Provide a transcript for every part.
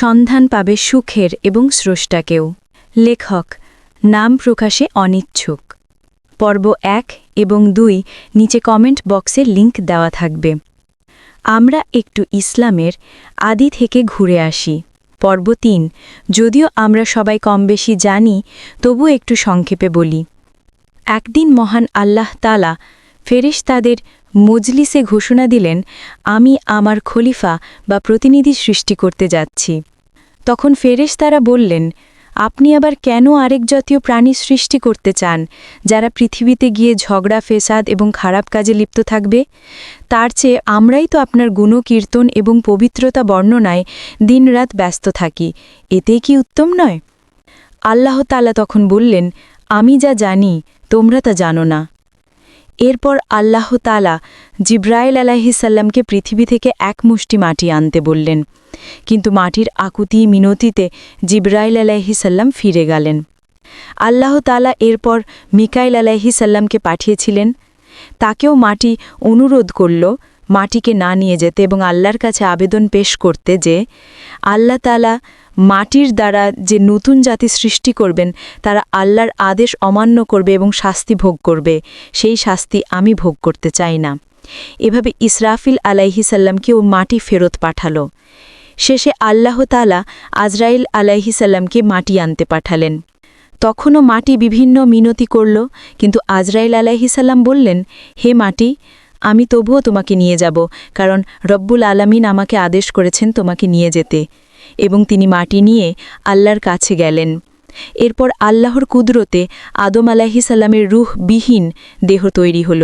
সন্ধান পাবে সুখের এবং স্রষ্টাকেও। লেখক নাম প্রকাশে অনিচ্ছুক। পর্ব 1 এবং 2 নিচে কমেন্ট বক্সে লিংক দেওয়া থাকবে। আমরা একটু ইসলামের আদি থেকে ঘুরে আসি। পর্ব 3 যদিও আমরা সবাই কমবেশি জানি, তবু একটু সংক্ষেপে বলি। একদিন মহান আল্লাহ তাআলা ফেরেশতাদের মজলিসে ঘোষণা দিলেন, আমি আমার খলিফা বা প্রতিনিধি সৃষ্টি করতে যাচ্ছি। তখন ফেরেশতারা বললেন, আপনি আবার কেন আরেক জাতীয় প্রাণী সৃষ্টি করতে চান, যারা পৃথিবীতে গিয়ে ঝগড়া, ফেসাদ এবং খারাপ কাজে লিপ্ত থাকবে? তার চেয়ে আমরাই তো আপনার গুণকীর্তন এবং পবিত্রতা বর্ণনায় দিনরাত ব্যস্ত থাকি, এতেই কি উত্তম নয়? আল্লাহ তাআলা তখন বললেন, আমি যা জানি তোমরা তা জানো না। এরপর আল্লাহ তাআলা জিব্রাইল আলাইহিসসালামকে পৃথিবী থেকে এক মুষ্টি মাটি আনতে বললেন, কিন্তু মাটির আকুতি মিনতিতে জিব্রাইল আলাইহিসসালাম ফিরে গেলেন। আল্লাহ তাআলা এরপর মিকাইল আলাইহিসসালামকে পাঠিয়েছিলেন। তাকেও মাটি অনুরোধ করল মাটিকে না নিয়ে যেতে এবং আল্লাহর কাছে আবেদন পেশ করতে যে আল্লাহ তাআলা মাটির দ্বারা যে নতুন জাতি সৃষ্টি করবেন, তারা আল্লাহর আদেশ অমান্য করবে এবং শাস্তি ভোগ করবে, সেই শাস্তি আমি ভোগ করতে চাই না। এভাবে ইসরাফিল আলাইহিসসালামকেও মাটি ফেরত পাঠালো। শেষে আল্লাহ তাআলা আজরাইল আলাইহিসসালামকে মাটি আনতে পাঠালেন। তখনও মাটি বিভিন্ন মিনতি করল, কিন্তু আজরাইল আলাইহিসসালাম বললেন, হে মাটি, আমি তবুও তোমাকে নিয়ে যাব, কারণ রব্বুল আলামিন আমাকে আদেশ করেছেন তোমাকে নিয়ে যেতে। এবং তিনি মাটি নিয়ে আল্লাহর কাছে গেলেন। এরপর আল্লাহর কুদরতে আদম আলাইহিসসালামের রূহবিহীন দেহ তৈরি হল।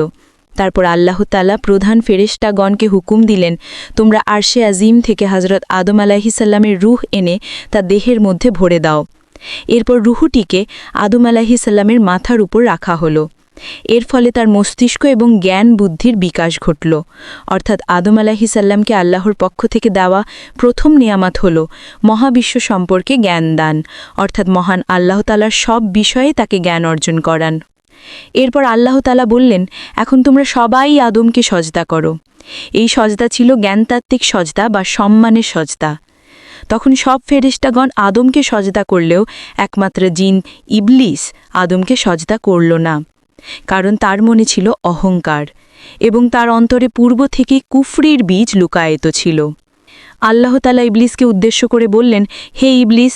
তারপর আল্লাহ তাআলা প্রধান ফেরেশতাগণকে হুকুম দিলেন, তোমরা আরশে আজিম থেকে হযরত আদম আলাইহিসসালামের রূহ এনে তা দেহের মধ্যে ভরে দাও। এরপর রূহটিকে আদম আলাইহিসসালামের মাথার উপর রাখা হলো। এর ফলে তার মস্তিষ্ক এবং জ্ঞান বুদ্ধির বিকাশ ঘটল। অর্থাৎ আদম আলাইহিসসালামকে আল্লাহর পক্ষ থেকে দেওয়া প্রথম নিয়ামত হল মহাবিশ্ব সম্পর্কে জ্ঞান দান, অর্থাৎ মহান আল্লাহ তাআলার সব বিষয়ে তাকে জ্ঞান অর্জন করান। এরপর আল্লাহ তাআলা বললেন, এখন তোমরা সবাই আদমকে সজদা করো। এই সজদা ছিল জ্ঞানতাত্ত্বিক সজদা বা সম্মানের সজদা। তখন সব ফেরেশতাগণ আদমকে সজদা করলেও একমাত্র জিন ইবলিস আদমকে সজদা করল না, কারণ তার মনে ছিল অহংকার এবং তার অন্তরে পূর্ব থেকে কুফরির বীজ লুকায়িত ছিল। আল্লাহ তাআলা ইবলিসকে উদ্দেশ্য করে বললেন, হে ইবলিস,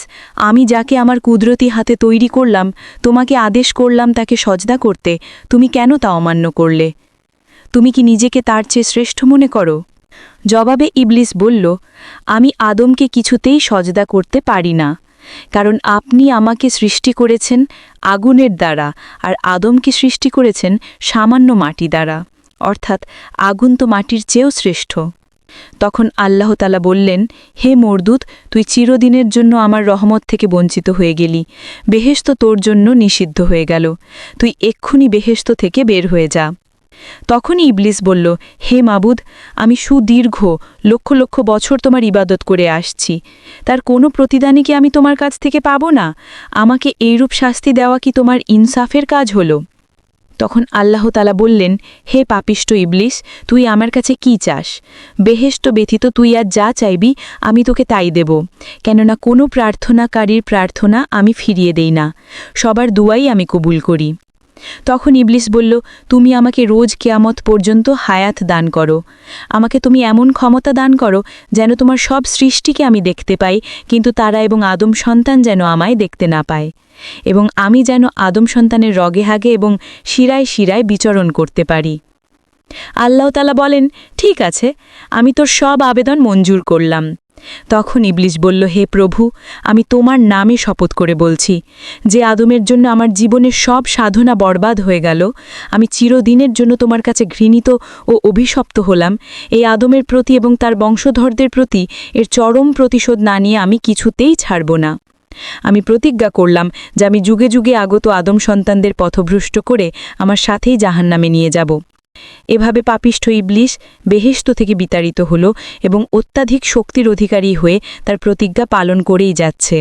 আমি যাকে আমার কুদরতি হাতে তৈরি করলাম, তোমাকে আদেশ করলাম তাকে সজদা করতে, তুমি কেন তা অমান্য করলে? তুমি কি নিজেকে তার চেয়ে শ্রেষ্ঠ মনে করো? জবাবে ইবলিস বলল, আমি আদমকে কিছুতেই সজদা করতে পারি না, কারণ আপনি আমাকে সৃষ্টি করেছেন আগুনের দ্বারা আর আদমকে সৃষ্টি করেছেন সামান্য মাটি দ্বারা, অর্থাৎ আগুন তো মাটির চেয়েও শ্রেষ্ঠ। তখন আল্লাহ তাআলা বললেন, হে মরদুদ, তুই চিরদিনের জন্য আমার রহমত থেকে বঞ্চিত হয়ে গেলি, বেহেশত তোর জন্য নিষিদ্ধ হয়ে গেল, তুই এক্ষুনি বেহেশত থেকে বের হয়ে যা। তখনই ইবলিস বলল, হে মাবুদ, আমি সুদীর্ঘ লক্ষ লক্ষ বছর তোমার ইবাদত করে আসছি, তার কোনো প্রতিদানই কি আমি তোমার কাছ থেকে পাব না? আমাকে এইরূপ শাস্তি দেওয়া কি তোমার ইনসাফের কাজ হলো? তখন আল্লাহ তাআলা বললেন, হে পাপিষ্ট ইবলিস, তুই আমার কাছে কি চাস? বেহেশত ব্যতীত তুই আর যা চাইবি আমি তোকে তাই দেব, কেননা কোনো প্রার্থনাকারীর প্রার্থনা আমি ফিরিয়ে দেই না, সবার দুয়াই আমি কবুল করি। তখন ইবলিস বলল, তুমি আমাকে রোজ কিয়ামত পর্যন্ত হায়াত দান করো, আমাকে তুমি এমন ক্ষমতা দান করো যেন তোমার সব সৃষ্টিকে আমি দেখতে পাই, কিন্তু তারা এবং আদম সন্তান যেন আমায় দেখতে না পায়, এবং আমি যেন আদম সন্তানের রগে হাগে এবং শিরায় শিরায় বিচরণ করতে পারি। আল্লাহ তাআলা বলেন, ঠিক আছে, আমি তোর সব আবেদন মঞ্জুর করলাম। তখন ইবলিস বলল, হে প্রভু, আমি তোমার নামে শপথ করে বলছি, যে আদমের জন্য আমার জীবনের সব সাধনা বরবাদ হয়ে গেল, আমি চিরদিনের জন্য তোমার কাছে ঘৃণিত ও অভিশপ্ত হলাম, এই আদমের প্রতি এবং তার বংশধরদের প্রতি এর চরম প্রতিশোধ না নিয়ে আমি কিছুতেই ছাড়ব না। আমি প্রতিজ্ঞা করলাম যে আমি যুগে যুগে আগত আদম সন্তানদের পথভ্রষ্ট করে আমার সাথেই জাহান্নামে নিয়ে যাব। এভাবে পাপিষ্ঠ ইবলিস বেহেশত থেকে বিতাড়িত হল এবং অত্যাধিক শক্তির অধিকারী হয়ে তার প্রতিজ্ঞা পালন করেই যাচ্ছে।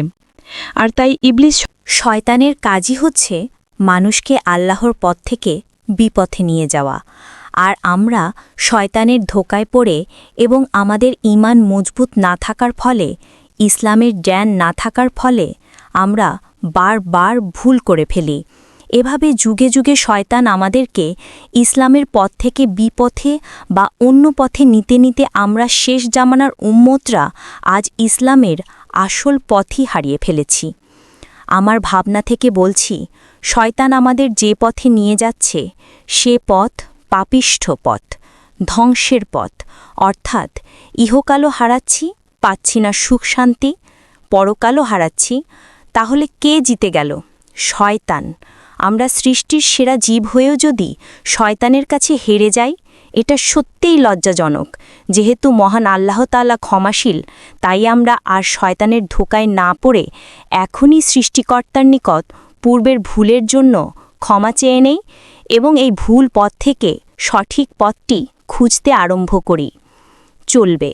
আর তাই ইবলিস শয়তানের কাজই হচ্ছে মানুষকে আল্লাহর পথ থেকে বিপথে নিয়ে যাওয়া, আর আমরা শয়তানের ধোকায় পড়ে এবং আমাদের ঈমান মজবুত না থাকার ফলে ইসলামের জ্ঞান না থাকার ফলে আমরা বারবার ভুল করে ফেলি। এভাবে যুগে যুগে শয়তান আমাদেরকে ইসলামের পথ থেকে বিপথে বা অন্য পথে নিতে নিতে আমরা শেষ জামানার উম্মতরা আজ ইসলামের আসল পথই হারিয়ে ফেলেছি। আমার ভাবনা থেকে বলছি, শয়তান আমাদের যে পথে নিয়ে যাচ্ছে সে পথ পাপিষ্ঠ পথ, ধ্বংসের পথ। অর্থাৎ ইহকালও হারাচ্ছি, পাচ্ছি না সুখ শান্তি, পরকালও হারাচ্ছি। তাহলে কে জিতে গেল? শয়তান। আমরা সৃষ্টির সেরা জীব হয়েও যদি শয়তানের কাছে হেরে যাই, এটা সত্যিই লজ্জাজনক। যেহেতু মহান আল্লাহ তাআলা ক্ষমাশীল, তাই আমরা আর শয়তানের ধোকায় না পড়ে এখনই সৃষ্টিকর্তার নিকট পূর্বের ভুলের জন্য ক্ষমা চেয়ে নেই এবং এই ভুল পথ থেকে সঠিক পথটি খুঁজতে আরম্ভ করি। চলবে।